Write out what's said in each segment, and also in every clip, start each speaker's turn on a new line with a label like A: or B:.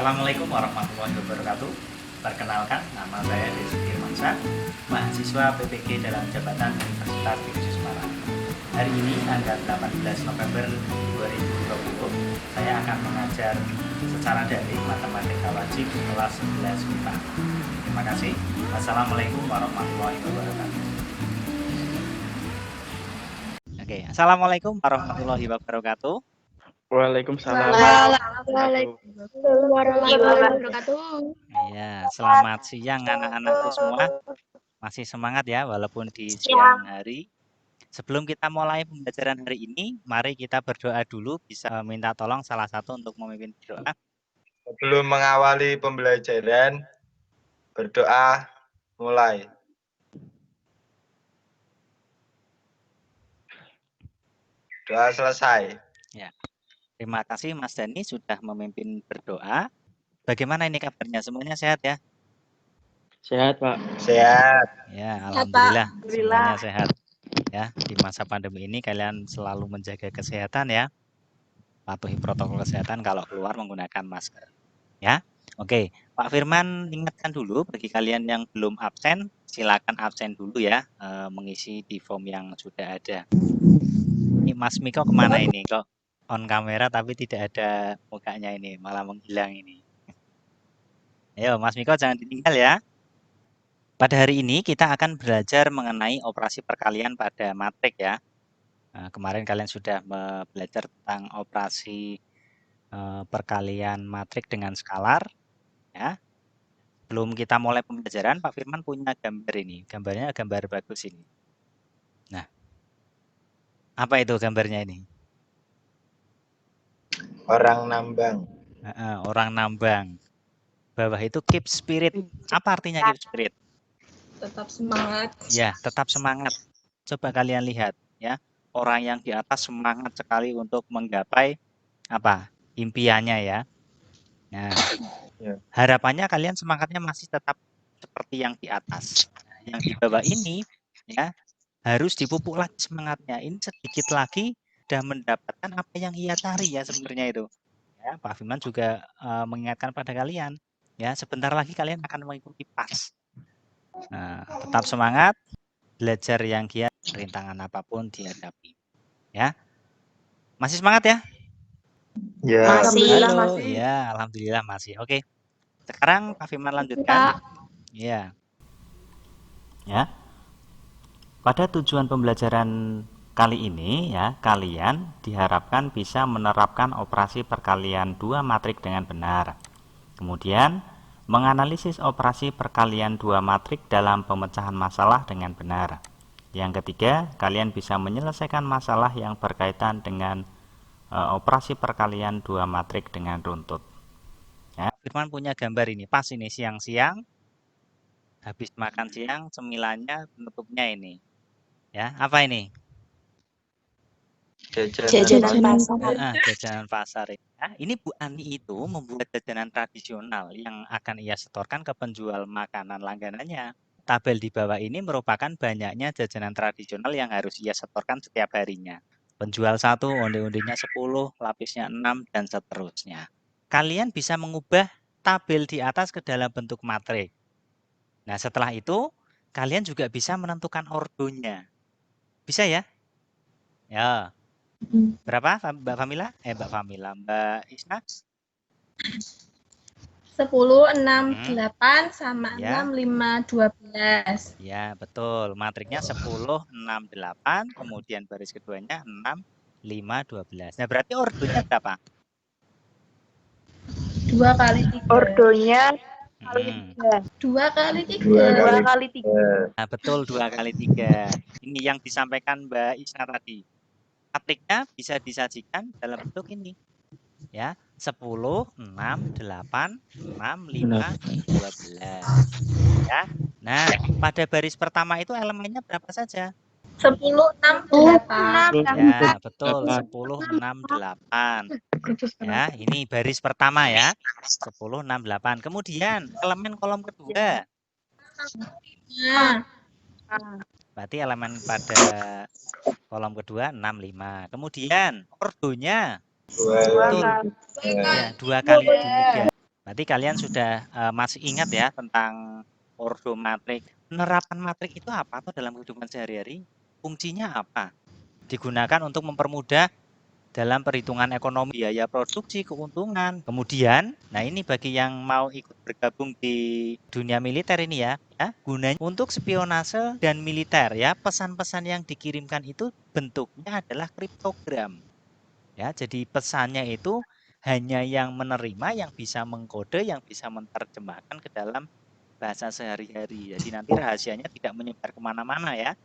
A: Assalamualaikum warahmatullahi wabarakatuh. Perkenalkan, nama saya Desi Firmansyah, mahasiswa PPG dalam jabatan Universitas Negeri Semarang. Hari ini tanggal 18 November 2020, saya akan mengajar secara daring matematika wajib kelas 11 MIPA. Terima kasih. Wassalamualaikum warahmatullahi wabarakatuh. Oke, Assalamualaikum warahmatullahi wabarakatuh.
B: Waalaikumsalam.
C: Warahmatullahi wabarakatuh.
A: Ya, selamat siang anak-anakku semua. Masih semangat ya walaupun di siang hari. Sebelum kita mulai pembelajaran hari ini, mari kita berdoa dulu. Bisa minta tolong salah satu untuk memimpin doa.
B: Sebelum mengawali pembelajaran, berdoa mulai. Doa selesai.
A: Ya. Terima kasih Mas Dani sudah memimpin berdoa. Bagaimana ini kabarnya? Semuanya sehat ya?
D: Sehat, Pak.
B: Sehat.
A: Ya, alhamdulillah semuanya sehat. Ya, di masa pandemi ini kalian selalu menjaga kesehatan ya. Patuhi protokol kesehatan kalau keluar menggunakan masker. Ya. Oke, Pak Firman ingatkan dulu bagi kalian yang belum absen, silakan absen dulu ya, mengisi di form yang sudah ada. Ini Mas Miko kemana ini kok on kamera tapi tidak ada mukanya ini, malah menghilang ini. Ayo Mas Miko jangan ditinggal ya. Pada hari ini kita akan belajar mengenai operasi perkalian pada matrik ya. Nah, kemarin kalian sudah belajar tentang operasi perkalian matrik dengan skalar ya. Sebelum kita mulai pembelajaran, Pak Firman punya gambar ini. Gambarnya gambar bagus ini. Nah, apa itu gambarnya ini?
B: Orang nambang.
A: Orang nambang. Bawah itu keep spirit. Apa artinya keep spirit?
C: Tetap semangat.
A: Ya, tetap semangat. Coba kalian lihat ya. Orang yang di atas semangat sekali untuk menggapai apa? Impiannya ya. Nah, harapannya kalian semangatnya masih tetap seperti yang di atas. Nah, yang di bawah ini ya harus dipupuk lagi semangatnya. Ini sedikit lagi sudah mendapatkan apa yang ia cari ya sebenarnya itu. Ya, Pak Firman juga mengingatkan pada kalian ya sebentar lagi kalian akan mengikuti PAS. Nah, tetap semangat, belajar yang giat, rintangan apapun dihadapi. Ya, masih semangat ya?
B: Ya.
C: Alhamdulillah
A: Halo,
C: masih.
A: ya, alhamdulillah masih. Oke, sekarang Pak Firman lanjutkan. Ya, ya. Pada tujuan pembelajaran kali ini ya, kalian diharapkan bisa menerapkan operasi perkalian dua matrik dengan benar. Kemudian, menganalisis operasi perkalian dua matrik dalam pemecahan masalah dengan benar. Yang ketiga, kalian bisa menyelesaikan masalah yang berkaitan dengan operasi perkalian dua matrik dengan runtut. Ya, Firman punya gambar ini, pas ini siang-siang, habis makan siang, cemilannya penutupnya ini. Ya, apa ini?
C: Jajanan pasar.
A: Jajanan pasar ya. Ini Bu Ani itu membuat jajanan tradisional yang akan ia setorkan ke penjual makanan langganannya. Tabel di bawah ini merupakan banyaknya jajanan tradisional yang harus ia setorkan setiap harinya. Penjual 1, onde-ondenya 10, lapisnya 6, dan seterusnya. Kalian bisa mengubah tabel di atas ke dalam bentuk matrik. Nah, setelah itu, kalian juga bisa menentukan ordonya. Bisa ya? Ya. Berapa Mbak Famila? Mbak Famila, Mbak Isna?
C: 10, 6, 8 sama
A: Ya.
C: 6, 5, 12.
A: Ya, betul. Matriknya 10, 6, 8, kemudian baris keduanya 6, 5, 12. Nah, berarti ordonya berapa?
C: 2 kali 3.
D: Ordonya
C: 2 kali 3.
D: 2 kali 3.
A: Nah, betul 2 kali 3. Ini yang disampaikan Mbak Isna tadi. Matriknya bisa disajikan dalam bentuk ini. Ya, 10, 6, 8, 6, 5, 12. Ya. Nah, pada baris pertama itu elemennya berapa saja?
C: 10, 6, 8.
A: Ya, betul. 10, 6, 8. Ya, ini baris pertama ya. 10, 6, 8. Kemudian elemen kolom kedua. Berarti elemen pada kolom kedua 6, 5. Kemudian ordonya. Betul. Ya, 2 kali 3. Berarti kalian sudah masih ingat ya tentang ordo matrik. Penerapan matrik itu apa tuh dalam kehidupan sehari-hari? Fungsinya apa? Digunakan untuk mempermudah dalam perhitungan ekonomi, biaya produksi, keuntungan. Kemudian, nah ini bagi yang mau ikut bergabung di dunia militer ini ya, gunanya untuk spionase dan militer ya. Pesan-pesan yang dikirimkan itu bentuknya adalah kriptogram. Ya, jadi pesannya itu hanya yang menerima, yang bisa mengkode, yang bisa menerjemahkan ke dalam bahasa sehari-hari. Jadi nanti rahasianya tidak menyebar kemana-mana ya.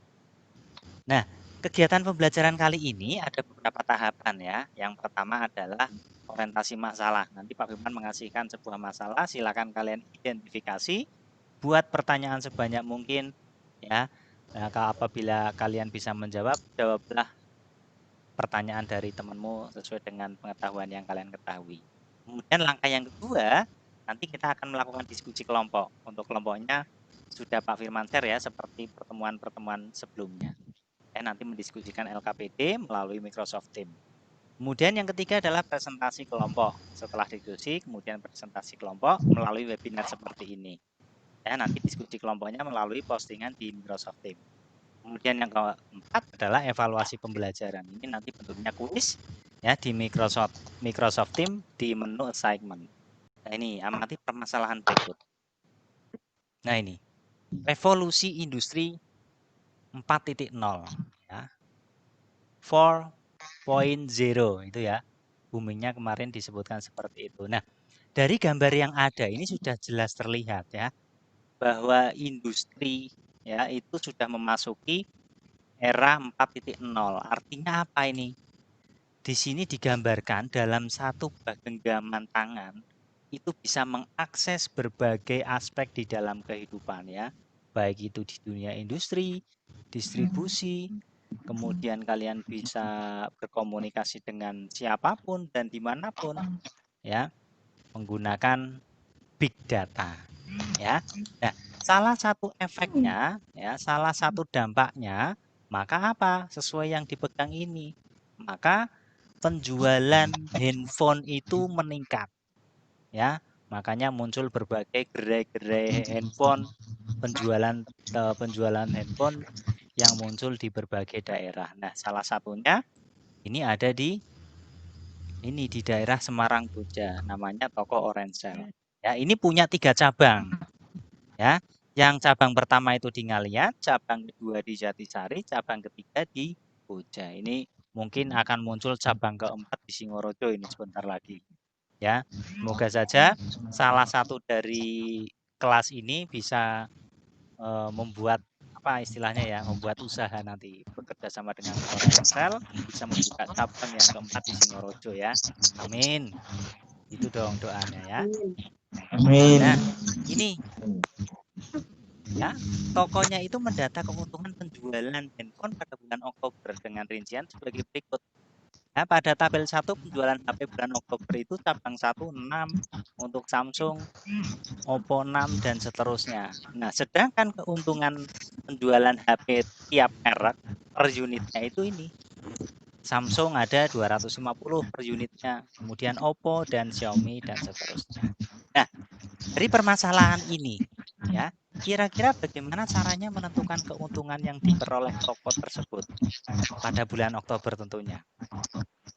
A: Nah, kegiatan pembelajaran kali ini ada beberapa tahapan ya. Yang pertama adalah orientasi masalah. Nanti Pak Firman mengasihkan sebuah masalah, silakan kalian identifikasi, buat pertanyaan sebanyak mungkin ya. Nah, apabila kalian bisa menjawab, jawablah pertanyaan dari temanmu sesuai dengan pengetahuan yang kalian ketahui. Kemudian langkah yang kedua, nanti kita akan melakukan diskusi kelompok. Untuk kelompoknya sudah Pak Firman share ya, seperti pertemuan-pertemuan sebelumnya. Nanti mendiskusikan LKPD melalui Microsoft Teams. Kemudian yang ketiga adalah presentasi kelompok. Setelah diskusi, kemudian presentasi kelompok melalui webinar seperti ini. Nanti diskusi kelompoknya melalui postingan di Microsoft Teams. Kemudian yang keempat adalah evaluasi pembelajaran. Ini nanti bentuknya kuis ya di Microsoft Teams di menu assignment. Nah ini amati permasalahan berikut. Nah ini revolusi industri 4.0 ya. 4.0 itu ya. Boomingnya kemarin disebutkan seperti itu. Nah, dari gambar yang ada ini sudah jelas terlihat ya bahwa industri ya itu sudah memasuki era 4.0. Artinya apa ini? Di sini digambarkan dalam satu genggaman tangan itu bisa mengakses berbagai aspek di dalam kehidupan ya. Baik itu di dunia industri, distribusi, kemudian kalian bisa berkomunikasi dengan siapapun dan dimanapun ya menggunakan big data ya. Nah, salah satu efeknya ya, salah satu dampaknya maka apa? Sesuai yang dipegang ini. Maka penjualan handphone itu meningkat. Ya, makanya muncul berbagai gerai-gerai handphone, penjualan handphone yang muncul di berbagai daerah. Nah, salah satunya ini ada di daerah Semarang Koja, namanya toko Orensel. Ya, ini punya 3 cabang. Ya, yang cabang pertama itu di Ngalian, cabang kedua di Jatisari, cabang ketiga di Koja. Ini mungkin akan muncul cabang keempat di Singorojo ini sebentar lagi. Ya, semoga saja salah satu dari kelas ini bisa membuat apa istilahnya ya, membuat usaha nanti bekerja sama dengan Orensel bisa membuka cabang yang keempat di Singorojo ya. Amin. Itu dong doanya ya.
B: Amin.
A: Nah, ini ya, tokonya itu mendata keuntungan penjualan handphone pada bulan Oktober dengan rincian sebagai berikut. Nah, pada tabel 1 penjualan HP bulan Oktober itu cabang 1 6 untuk Samsung, Oppo 6 dan seterusnya. Nah, sedangkan keuntungan penjualan HP tiap merek per unitnya itu ini. Samsung ada 250 per unitnya, kemudian Oppo dan Xiaomi dan seterusnya. Nah, dari permasalahan ini ya, kira-kira bagaimana caranya menentukan keuntungan yang diperoleh toko tersebut pada bulan Oktober tentunya.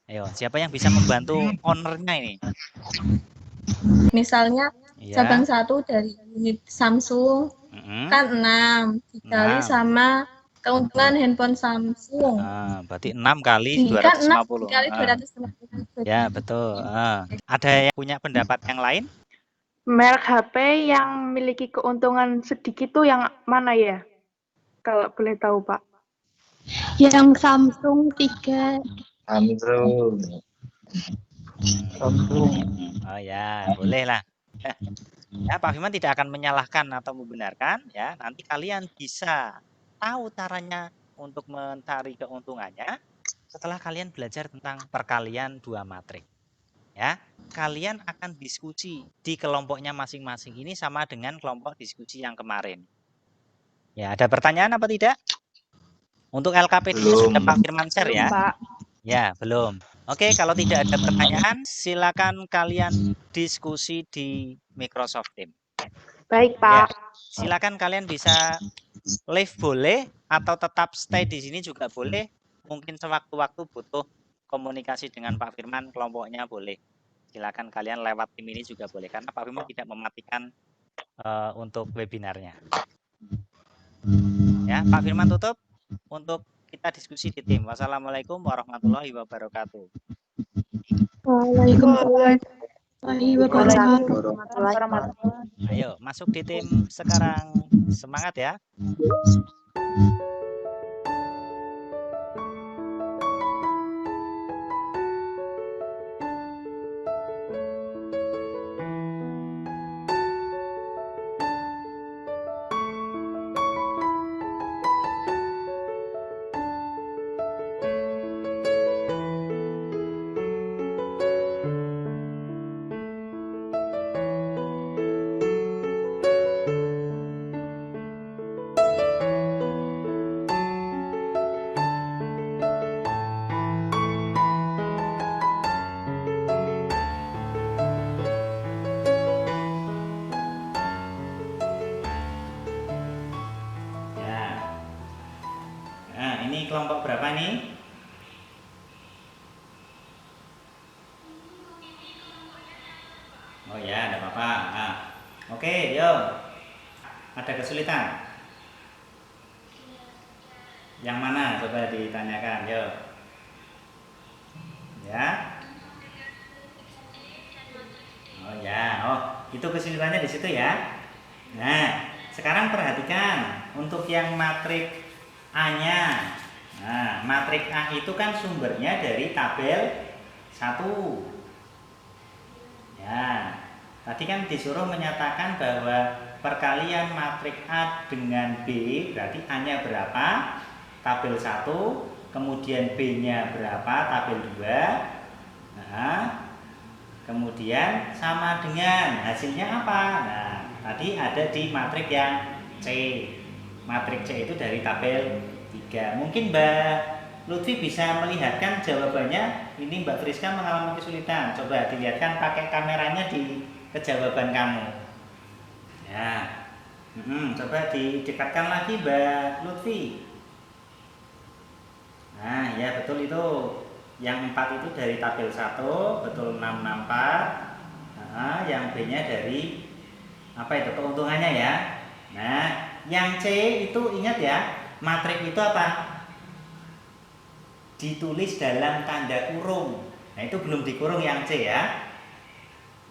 A: Ayo, siapa yang bisa membantu ownernya ini?
C: Misalnya cabang 1 dari unit Samsung kan 6 dikali sama keuntungan handphone Samsung.
A: Berarti 6 kali 250.
C: Kan 6 dikali 250.
A: Ya, betul. Ada yang punya pendapat yang lain?
D: Merek HP yang memiliki keuntungan sedikit tuh yang mana ya? Kalau boleh tahu, Pak.
C: Yang Samsung 3.
B: Samsung.
A: Oh ya, boleh lah. Ya, Pak Firman tidak akan menyalahkan atau membenarkan ya. Nanti kalian bisa tahu caranya untuk mencari keuntungannya setelah kalian belajar tentang perkalian 2 matrik. Ya, kalian akan diskusi di kelompoknya masing-masing ini sama dengan kelompok diskusi yang kemarin. Ya, ada pertanyaan apa tidak? Untuk LKPD sudah Pak Firman share ya?
D: Pak.
A: Ya, belum. Oke, kalau tidak ada pertanyaan, silakan kalian diskusi di Microsoft Teams.
D: Baik,
A: Ya,
D: Pak.
A: silakan kalian bisa live boleh atau tetap stay di sini juga boleh. Mungkin sewaktu-waktu butuh komunikasi dengan Pak Firman, kelompoknya boleh. Silakan kalian lewat tim ini juga boleh karena Pak Firman tidak mematikan untuk webinarnya. Ya, Pak Firman tutup untuk kita diskusi di tim. Wassalamualaikum warahmatullahi wabarakatuh.
C: Waalaikumsalam warahmatullahi wabarakatuh.
D: Warahmatullahi.
A: Ayo, masuk di tim sekarang. Semangat ya. Ya. Nah, ini kelompok berapa nih? Oh ya, ada apa-apa. Nah, oke, yuk. Ada kesulitan? Yang mana? Coba ditanyakan, yuk. Ya. Oh ya, oh itu kesulitannya di situ ya. Nah, sekarang perhatikan untuk yang matrik A-nya. Nah, matrik A itu kan sumbernya dari tabel 1. Ya, tadi kan disuruh menyatakan bahwa perkalian matrik A dengan B berarti A-nya berapa? Tabel 1, kemudian B-nya berapa? Tabel 2. Nah, kemudian sama dengan hasilnya apa? Nah, tadi ada di matrik yang C. Matrik C itu dari tabel 3. Mungkin Mbak Lutfi bisa melihatkan jawabannya. Ini Mbak Friska mengalami kesulitan. Coba dilihatkan pakai kameranya di kejawaban kamu. Ya, coba didekatkan lagi Mbak Lutfi. Nah, ya betul itu. Yang 4 itu dari tabel 1, betul 664. Nah, yang B-nya dari apa itu keuntungannya ya. Nah, yang C itu ingat ya, matrik itu apa? Ditulis dalam tanda kurung. Nah, itu belum dikurung yang C ya.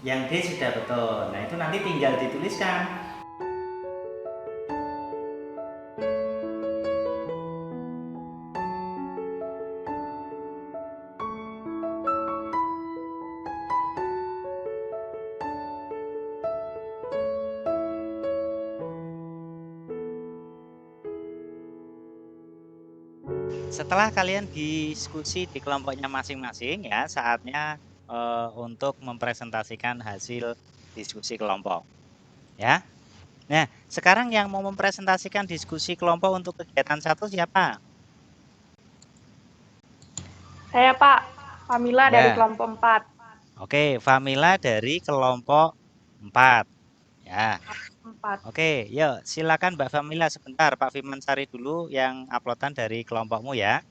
A: Yang D sudah betul. Nah, itu nanti tinggal dituliskan. Setelah kalian diskusi di kelompoknya masing-masing ya, saatnya untuk mempresentasikan hasil diskusi kelompok. Ya. Nah, sekarang yang mau mempresentasikan diskusi kelompok untuk kegiatan 1 siapa?
D: Saya, Pak. Famila dari kelompok 4.
A: Oke, Famila dari kelompok 4. Ya.
D: 4.
A: Oke, yuk silakan Mbak Famila sebentar. Pak Firman Sari dulu yang uploadan dari kelompokmu ya.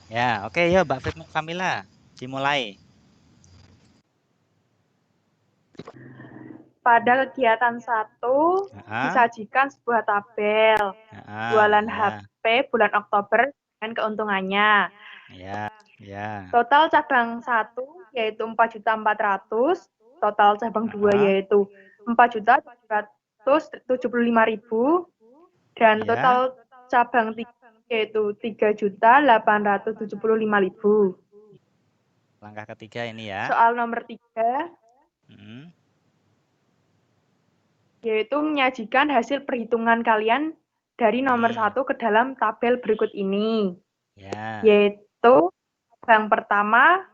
A: Ya, oke yuk Mbak Famila, dimulai.
D: Pada kegiatan 1 disajikan sebuah tabel jualan HP bulan Oktober dengan keuntungannya.
A: Ya.
D: Total cabang 1 yaitu 4.400.000, total cabang 2 yaitu 4.775.000 dan total cabang 3 yaitu 3.875.000.
A: Langkah ketiga ini ya.
D: Soal nomor 3 yaitu menyajikan hasil perhitungan kalian dari nomor 1 ke dalam tabel berikut ini. Yaitu cabang pertama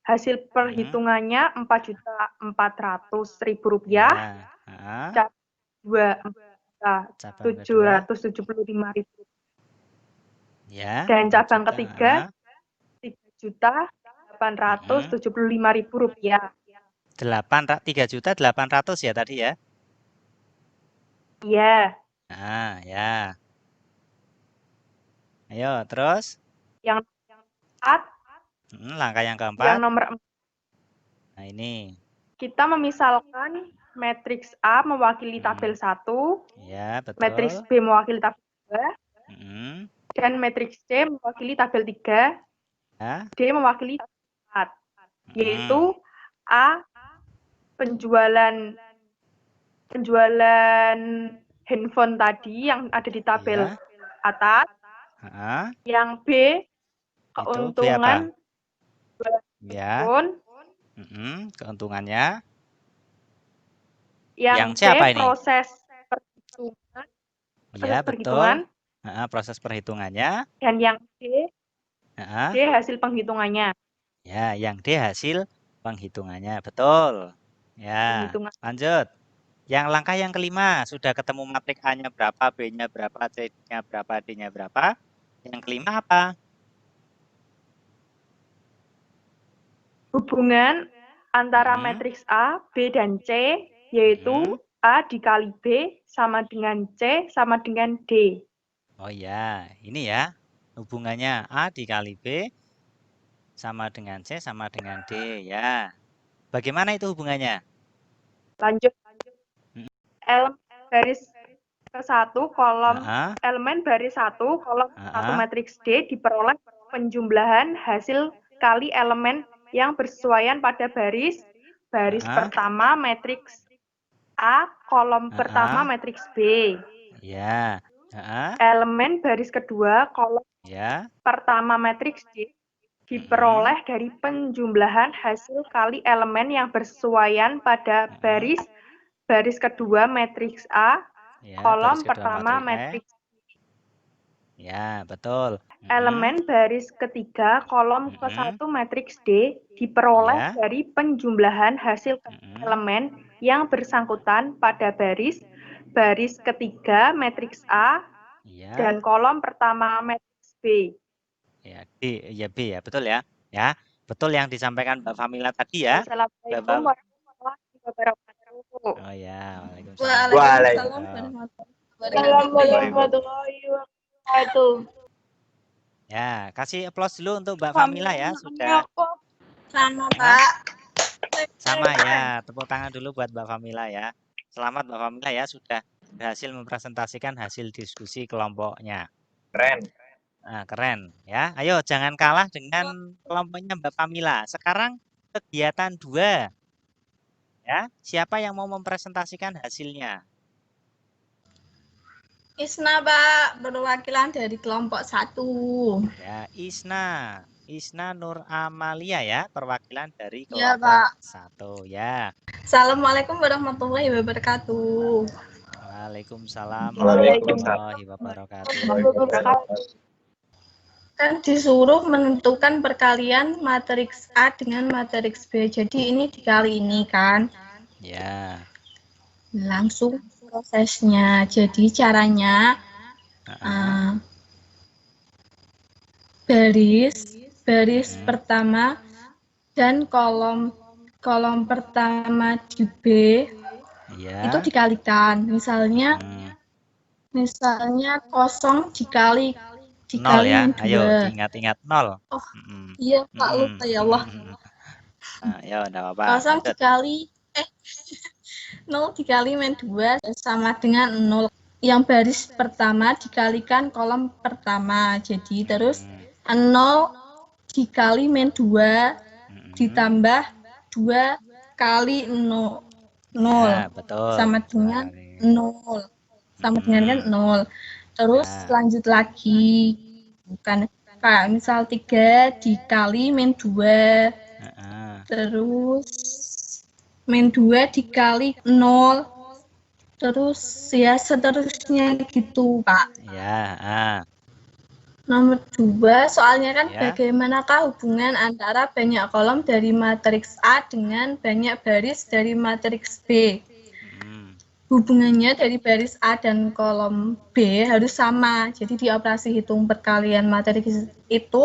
D: hasil perhitungannya Rp4.400.000, cabang 2 Rp4.775.000.
A: Ya.
D: Dan
A: 4
D: cabang
A: juta.
D: ketiga Rp3.875.000.
A: 3.800.000 ya tadi ya?
D: Iya.
A: Nah, ya. Ayo, terus?
D: Yang keempat,
A: Langkah yang
D: yang
A: keempat.
D: nomor 4,
A: Nah, ini.
D: kita memisalkan matriks A mewakili tabel 1,
A: Ya, betul.
D: matriks B mewakili tabel 2, dan matriks C mewakili tabel 3,
A: ya.
D: D mewakili tabel 4, yaitu A penjualan handphone tadi yang ada di tabel
A: Ya.
D: atas, yang B keuntungan
A: ya.
D: handphone,
A: keuntungannya.
D: yang
A: C apa ini?
D: proses perhitungan.
A: Ya, betul. Proses perhitungannya.
D: Dan yang D hasil penghitungannya.
A: Ya, yang D hasil penghitungannya. Betul. Ya, lanjut. Yang langkah yang kelima, sudah ketemu matriks A-nya berapa, B-nya berapa, C-nya berapa, D-nya berapa. Yang kelima apa?
D: Hubungan antara matriks A, B, dan C, yaitu A dikali B sama dengan C sama dengan D.
A: Oh ya, ini ya. Hubungannya A dikali B sama dengan C sama dengan D ya. Bagaimana itu hubungannya?
D: Lanjut. Elemen baris ke-1 kolom elemen baris 1 kolom 1 matriks D diperoleh penjumlahan hasil kali elemen yang bersesuaian pada baris pertama matriks A, kolom pertama matriks B.
A: Ya.
D: Elemen baris kedua kolom pertama matriks D diperoleh dari penjumlahan hasil kali elemen yang bersesuaian pada baris kedua matriks A, kolom pertama matriks B.
A: Ya, betul.
D: Elemen baris ketiga kolom ke-1 matriks D diperoleh dari penjumlahan hasil elemen yang bersangkutan pada baris ketiga matriks A dan kolom pertama matriks B.
A: Ya, B ya, betul ya. Ya, betul yang disampaikan Mbak Famila tadi ya.
D: Assalamualaikum warahmatullahi wabarakatuh.
A: Oh ya,
C: Waalaikumsalam warahmatullahi wabarakatuh.
A: Ya, kasih aplaus dulu untuk Mbak Famila ya, sudah.
C: Sama, Pak.
A: Sama ya, tepuk tangan dulu buat Mbak Famila ya. Selamat Mbak Famila ya, sudah berhasil mempresentasikan hasil diskusi kelompoknya.
B: Keren.
A: Nah, keren ya. Ayo jangan kalah dengan kelompoknya Mbak Famila. Sekarang kegiatan 2. Ya, siapa yang mau mempresentasikan hasilnya?
C: Isna, Pak, perwakilan dari kelompok 1.
A: Ya, Isna Nur Amalia ya, perwakilan dari
C: Ya,
A: kelompok
C: Pak.
A: 1 ya.
C: Assalamualaikum warahmatullahi wabarakatuh.
A: Waalaikumsalam warahmatullahi wabarakatuh.
C: Kan disuruh menentukan perkalian matriks A dengan matriks B. Jadi ini dikali ini kan.
A: Ya.
C: Langsung prosesnya. Jadi caranya baris pertama dan kolom pertama di B itu dikalikan. Misalnya 0 dikali
A: 0 ya.
C: min 2.
A: Ayo ingat-ingat 0.
C: Oh, iya Pak, lupa ya Allah.
A: Ya enggak apa-apa.
C: 0 dikali min 2 sama dengan 0. Yang baris pertama dikalikan kolom pertama. Jadi terus 0 dikali min 2 ditambah 2 kali 0.
A: Ya, betul.
C: Sama dengan 0. Sama dengan 0. Terus lanjut lagi. Bukan Pak, misal 3 dikali min 2. Terus min 2 dikali 0. Terus ya seterusnya gitu, Pak.
A: Ya.
C: Nomor 2, soalnya kan bagaimanakah hubungan antara banyak kolom dari matriks A dengan banyak baris dari matriks B. hubungannya dari baris A dan kolom B harus sama. Jadi di operasi hitung perkalian matriks itu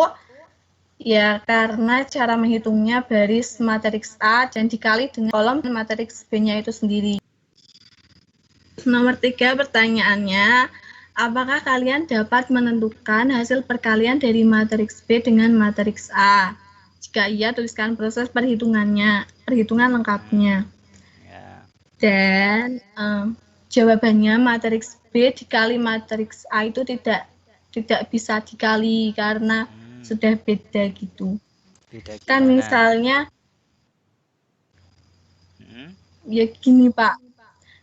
C: ya karena cara menghitungnya baris matriks A dan dikali dengan kolom matriks B-nya itu sendiri. Nomor 3 pertanyaannya, apakah kalian dapat menentukan hasil perkalian dari matriks B dengan matriks A? Jika iya, tuliskan proses perhitungan lengkapnya. Dan jawabannya matriks B dikali matriks A itu tidak bisa dikali karena sudah beda gitu. Kan misalnya ya gini Pak,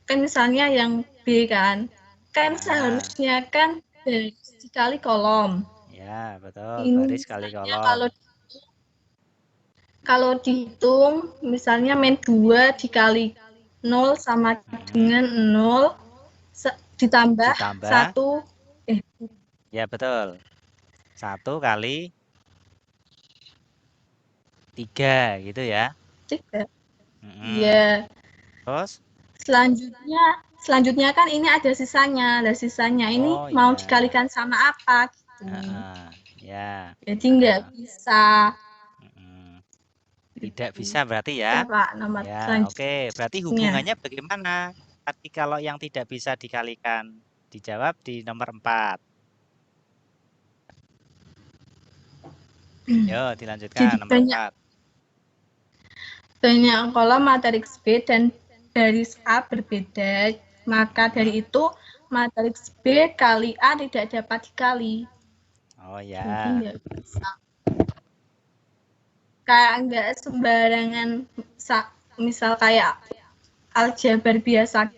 C: kan misalnya yang B kan seharusnya kan baris dikali kolom.
A: Ya betul,
C: Ini
A: baris kali kolom.
C: Kalau dihitung misalnya min 2 dikali 0 sama dengan 0 ditambah 1
A: ya betul, 1 kali 3 gitu ya.
C: 3. Iya.
A: Terus
C: selanjutnya kan ini ada sisanya. Nah, sisanya ini mau dikalikan sama apa gitu.
A: Ya.
C: Jadi nggak bisa.
A: Tidak bisa berarti ya.
C: Ya, Pak, nomor
A: Oke. Berarti hubungannya bagaimana? Tapi kalau yang tidak bisa dikalikan, dijawab di nomor 4. Yo, dilanjutkan. Nomor 4.
C: Banyak kolom matriks B dan baris A berbeda, maka dari itu matriks B kali A tidak dapat dikali.
A: Oh ya.
C: Jadi nggak bisa. Kayak nggak sembarangan, misal kayak aljabar biasa.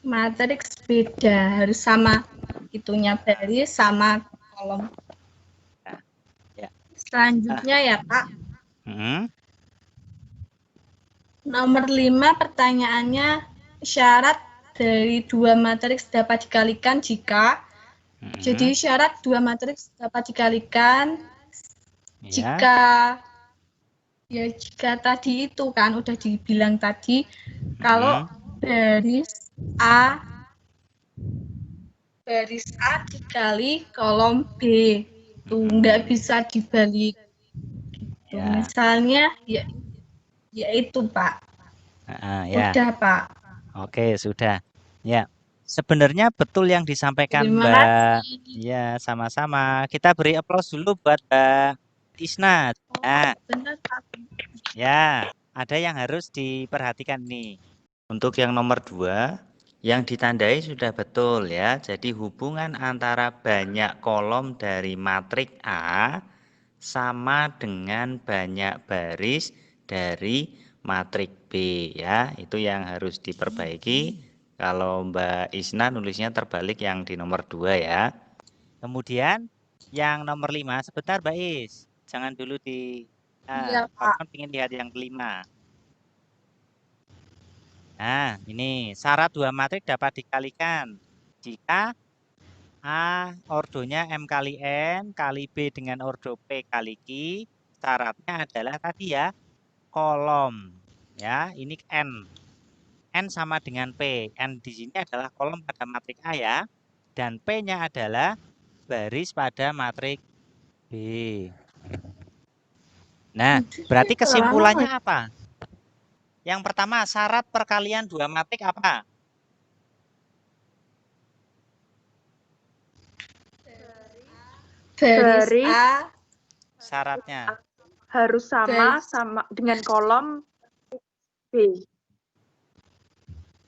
C: Matriks beda, harus sama itunya baris sama kolom. Selanjutnya ya Pak. Nomor 5 pertanyaannya, syarat dari 2 matriks dapat dikalikan jika. Jadi syarat 2 matriks dapat dikalikan jika tadi itu kan udah dibilang tadi, kalau baris A dikali kolom B itu nggak bisa dibalik. Gitu. Misalnya ya itu Pak. Sudah Pak.
A: Oke, sudah. Ya. Sebenarnya betul yang disampaikan
C: Terima
A: Mbak.
C: kasih.
A: Ya, sama-sama. Kita beri aplaus dulu buat Mbak Isna. Nah,
C: benar Pak.
A: Ya, ada yang harus diperhatikan nih. Untuk yang nomor 2, yang ditandai sudah betul ya. Jadi hubungan antara banyak kolom dari matriks A sama dengan banyak baris dari matriks B ya. Itu yang harus diperbaiki. Kalau Mbak Isna nulisnya terbalik yang di nomor 2 ya. Kemudian yang nomor 5, sebentar Mbak Is. Jangan dulu di
C: Iya,
A: Pak
C: Pak.
A: ingin lihat yang kelima. Nah, ini syarat 2 matriks dapat dikalikan jika A ordonya M kali N kali B dengan ordo P kali Q. Syaratnya adalah tadi ya, kolom. Ya, ini N. N sama dengan P. N di sini adalah kolom pada matriks A ya. Dan P-nya adalah baris pada matriks B. Nah, berarti kesimpulannya apa? Yang pertama, syarat perkalian 2 matriks apa?
C: Baris A
A: syaratnya
D: harus sama dengan kolom B.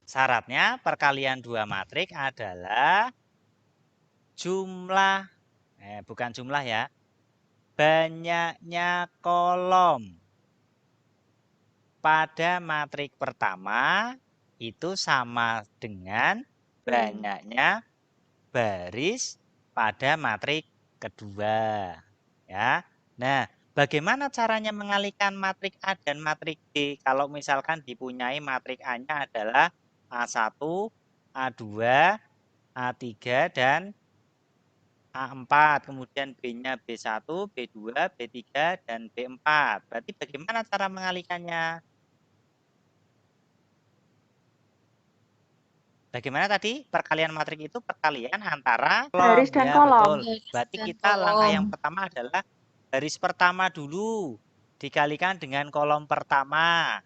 A: Syaratnya perkalian 2 matriks adalah jumlah, bukan jumlah ya, banyaknya kolom pada matriks pertama itu sama dengan banyaknya baris pada matriks kedua. Ya. Nah, bagaimana caranya mengalihkan matriks A dan matriks B kalau misalkan dipunyai matriks A-nya adalah A1, A2, A3, dan A4. Kemudian B-nya B1, B2, B3, dan B4. Berarti bagaimana cara mengalihkannya? Bagaimana tadi? Perkalian matrik itu perkalian antara
D: Baris dan
A: ya,
D: kolom.
A: betul. Berarti
C: Dan
A: kita langkah yang
C: kolom.
A: pertama adalah baris pertama dulu dikalikan dengan kolom pertama.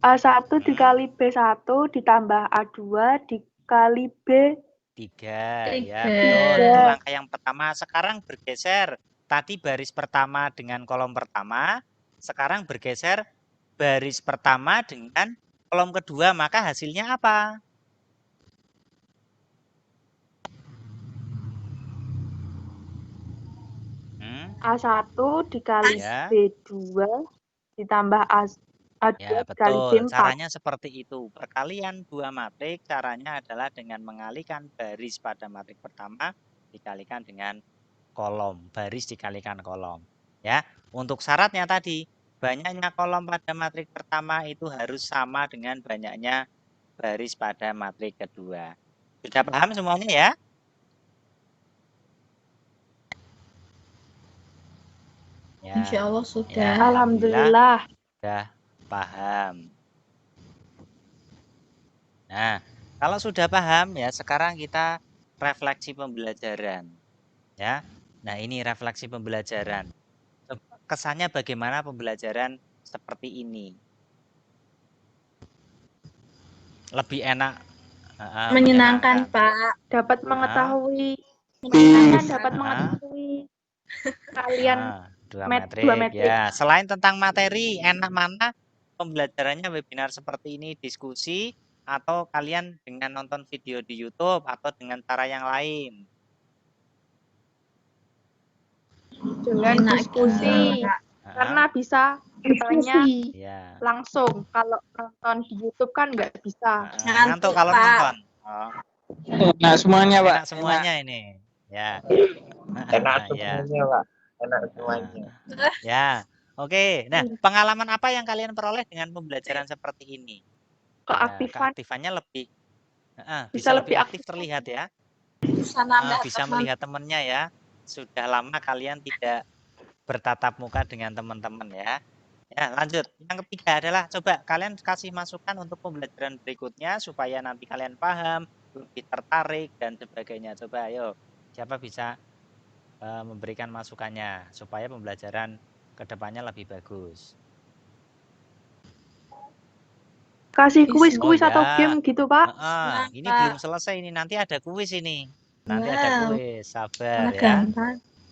D: A1 dikali B1 ditambah A2 dikali B3.
A: 3, ya
C: 3.
A: betul. Itu langkah yang pertama. Sekarang bergeser. Tadi baris pertama dengan kolom pertama. Sekarang bergeser baris pertama dengan kolom kedua. Maka hasilnya apa?
D: A1 dikali
A: Ya.
D: B2 ditambah A2
A: Ya,
D: dikali
A: betul.
D: B4.
A: Caranya seperti itu. Perkalian dua matrik caranya adalah dengan mengalihkan baris pada matrik pertama dikalikan dengan kolom. Baris dikalikan kolom. Ya, untuk syaratnya tadi, banyaknya kolom pada matrik pertama itu harus sama dengan banyaknya baris pada matrik kedua. Sudah paham semuanya ya? Ya.
C: Insya Allah sudah.
A: Ya,
D: Alhamdulillah.
A: Sudah paham. Nah, kalau sudah paham ya, sekarang kita refleksi pembelajaran. Ya. Nah, ini refleksi pembelajaran. Kesannya bagaimana pembelajaran seperti ini? Lebih enak,
C: menyenangkan, Pak.
D: Dapat mengetahui kalian
A: dua
D: metrik.
A: metrik. Ya, selain tentang materi, enak mana pembelajarannya webinar seperti ini, diskusi, atau kalian dengan nonton video di YouTube atau dengan cara yang lain?
D: Dengan diskusi, karena bisa bertanya langsung. Kalau nonton di YouTube kan nggak bisa.
A: Ngantuk kalau nonton.
B: Enak semuanya, Pak.
A: Enak semuanya ini. Ya.
B: Enak semuanya, Pak. Enak semuanya.
A: Ya. Oke. Nah, pengalaman apa yang kalian peroleh dengan pembelajaran seperti ini? Keaktifannya lebih bisa lebih aktif terlihat ya. Bisa melihat temannya ya. Sudah lama kalian tidak bertatap muka dengan teman-teman ya. Ya, lanjut. Yang ketiga adalah coba kalian kasih masukan untuk pembelajaran berikutnya supaya nanti kalian paham, lebih tertarik dan sebagainya. Coba ayo, siapa bisa memberikan masukannya supaya pembelajaran kedepannya lebih bagus.
D: Kasih kuis atau game gitu, Pak.
A: Ini belum selesai ini, nanti ada kuis ini. Nanti ada kuis, sabar ya.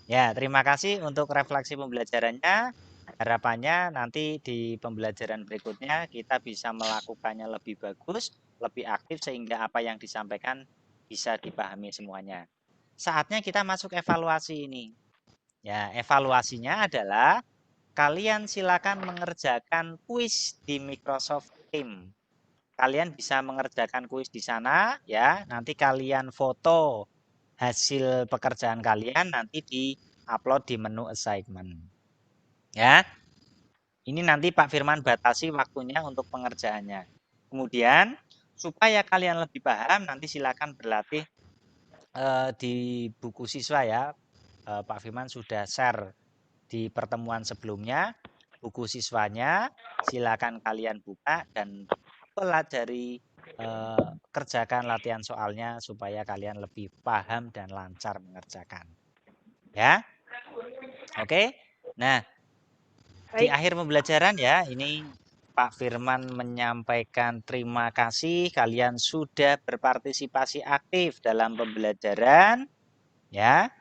A: Ya, terima kasih untuk refleksi pembelajarannya. Harapannya nanti di pembelajaran berikutnya kita bisa melakukannya lebih bagus, lebih aktif sehingga apa yang disampaikan bisa dipahami semuanya. Saatnya kita masuk evaluasi ini. Ya, evaluasinya adalah kalian silakan mengerjakan kuis di Microsoft Teams. Kalian bisa mengerjakan kuis di sana ya. Nanti kalian foto hasil pekerjaan kalian nanti di-upload di menu assignment. Ya. Ini nanti Pak Firman batasi waktunya untuk pengerjaannya. Kemudian supaya kalian lebih paham nanti silakan berlatih di buku siswa ya. Pak Firman sudah share di pertemuan sebelumnya buku siswanya, silakan kalian buka dan pelajari, kerjakan latihan soalnya supaya kalian lebih paham dan lancar mengerjakan. Ya. Oke. Nah, di akhir pembelajaran ya, ini Pak Firman menyampaikan terima kasih kalian sudah berpartisipasi aktif dalam pembelajaran ya.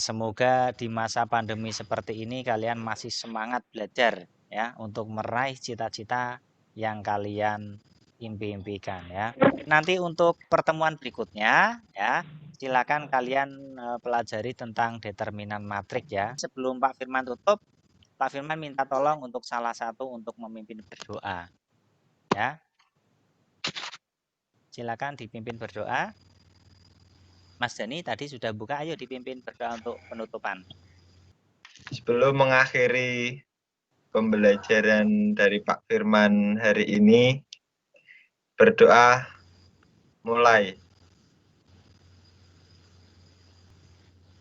A: Semoga di masa pandemi seperti ini kalian masih semangat belajar ya untuk meraih cita-cita yang kalian impi-impikan ya. Nanti untuk pertemuan berikutnya ya, silakan kalian pelajari tentang determinan matrik ya. Sebelum Pak Firman tutup, Pak Firman minta tolong untuk salah satu untuk memimpin berdoa. Ya. Silakan dipimpin berdoa. Mas Dani tadi sudah buka, ayo dipimpin berdoa untuk penutupan.
B: Sebelum mengakhiri pembelajaran dari Pak Firman hari ini, berdoa mulai.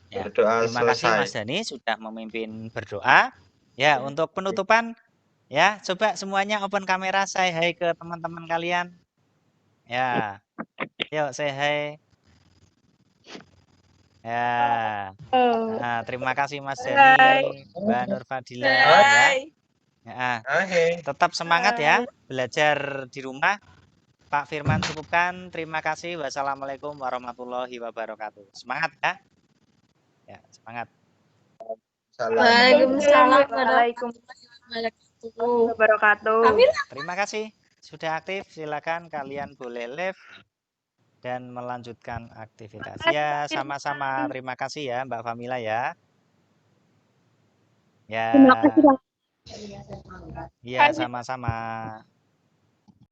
A: Ya,
B: berdoa
A: terima
B: selesai.
A: kasih Mas Dani sudah memimpin berdoa. Ya, untuk penutupan, ya coba semuanya open kamera, say hai ke teman-teman kalian. Ya. Yuk, say hi. Ya. Nah, terima kasih Mas Dani, Mbak Nur Fadila ya. Ya. Tetap semangat ya belajar di rumah. Pak Firman cukupkan. Terima kasih. Wassalamualaikum warahmatullahi wabarakatuh. Semangat ya. Ya, semangat.
C: Waalaikumsalam warahmatullahi
D: wabarakatuh.
A: Terima kasih sudah aktif. Silakan kalian boleh live dan melanjutkan aktivitas. Ya, sama-sama. Terima kasih ya Mbak Famila ya. Ya. Ya, sama-sama.